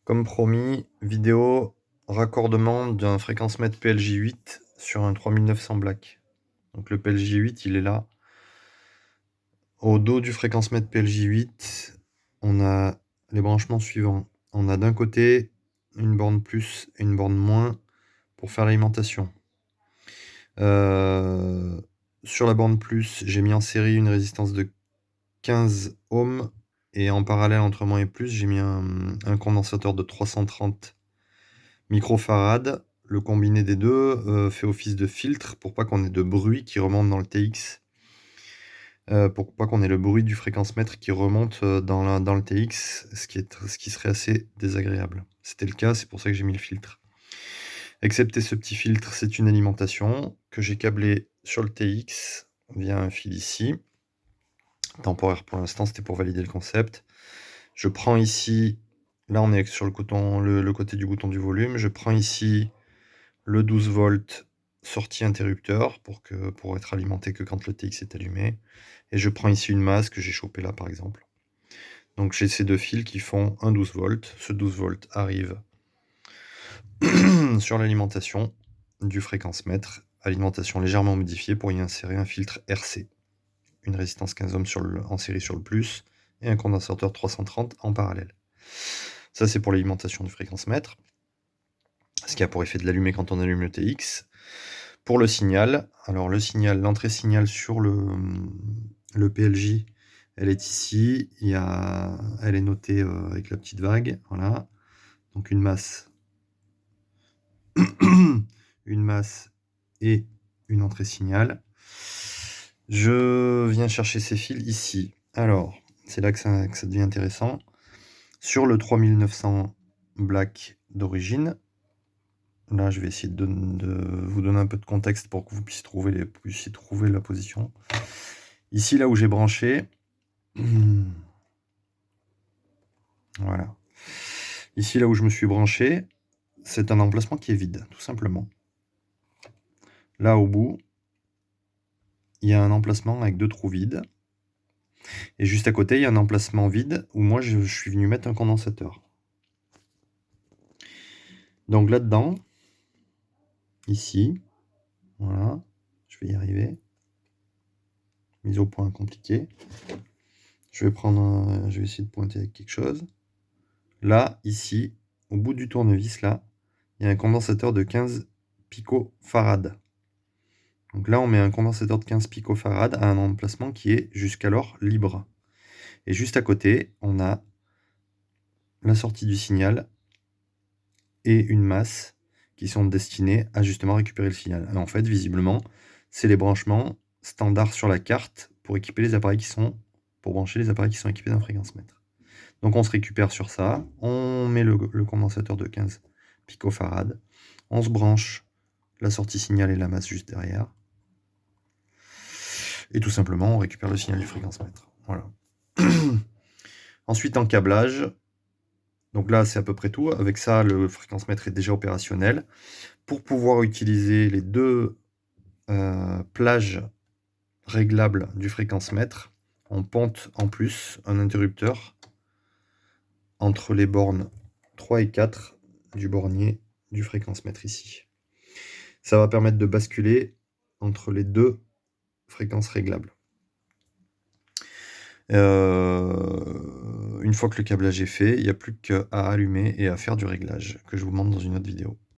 Comme promis, vidéo raccordement d'un fréquence mètre PLJ8 sur un 3900 Black. Donc le PLJ8, il est là. Au dos du fréquence mètre PLJ8, on a les branchements suivants. On a d'un côté une borne plus et une borne moins pour faire l'alimentation. Sur la borne plus, j'ai mis en série une résistance de 15 ohms et en parallèle entre moins et plus, j'ai mis un condensateur de 330 microfarad. Le combiné des deux fait office de filtre pour pas qu'on ait de bruit qui remonte dans le TX. Pour pas qu'on ait le bruit du fréquence-mètre qui remonte dans le TX, ce qui serait assez désagréable. C'était le cas, c'est pour ça que j'ai mis le filtre. Excepté ce petit filtre, c'est une alimentation que j'ai câblée sur le TX via un fil ici. Temporaire pour l'instant, c'était pour valider le concept. Je prends ici, là on est sur le côté du bouton du volume, je prends ici le 12 volts sortie interrupteur pour être alimenté que quand le TX est allumé. Et je prends ici une masse que j'ai chopée là par exemple. Donc j'ai ces deux fils qui font un 12 volts. Ce 12 volts arrive sur l'alimentation du fréquence mètre, alimentation légèrement modifiée pour y insérer un filtre RC, une résistance 15 ohms en série sur le plus et un condensateur 330 en parallèle. Ça c'est pour l'alimentation du fréquence mètre, ce qui a pour effet de l'allumer quand on allume le TX. Pour le signal, alors l'entrée signal sur le PLJ, elle est ici, elle est notée avec la petite vague, voilà. Donc une masse, une masse et une entrée signal. Je viens chercher ces fils ici. Alors, c'est là que ça devient intéressant. Sur le 3900 Black d'origine, là, je vais essayer de vous donner un peu de contexte pour que vous puissiez trouver la position. Ici, là où j'ai branché, voilà. Ici, là où je me suis branché, c'est un emplacement qui est vide, tout simplement. Là, au bout, il y a un emplacement avec deux trous vides. Et juste à côté, il y a un emplacement vide où moi, je suis venu mettre un condensateur. Donc là-dedans, ici, voilà, je vais y arriver. Mise au point compliquée. Je vais essayer de pointer avec quelque chose. Là, ici, au bout du tournevis, là, il y a un condensateur de 15 picofarad. Donc là, on met un condensateur de 15 picofarad à un emplacement qui est jusqu'alors libre. Et juste à côté, on a la sortie du signal et une masse qui sont destinées à justement récupérer le signal. Alors en fait, visiblement, c'est les branchements standards sur la carte pour brancher les appareils qui sont équipés d'un fréquence-mètre. Donc on se récupère sur ça, on met le condensateur de 15 picofarad, on se branche la sortie signal et la masse juste derrière, et tout simplement on récupère le signal du fréquence-mètre. Voilà. Ensuite en câblage, donc là c'est à peu près tout, avec ça le fréquence-mètre est déjà opérationnel. Pour pouvoir utiliser les deux plages réglables du fréquence-mètre, on ponte en plus un interrupteur entre les bornes 3 et 4 du bornier du fréquence-mètre ici. Ça va permettre de basculer entre les deux fréquences réglables. Une fois que le câblage est fait, il n'y a plus qu'à allumer et à faire du réglage, que je vous montre dans une autre vidéo.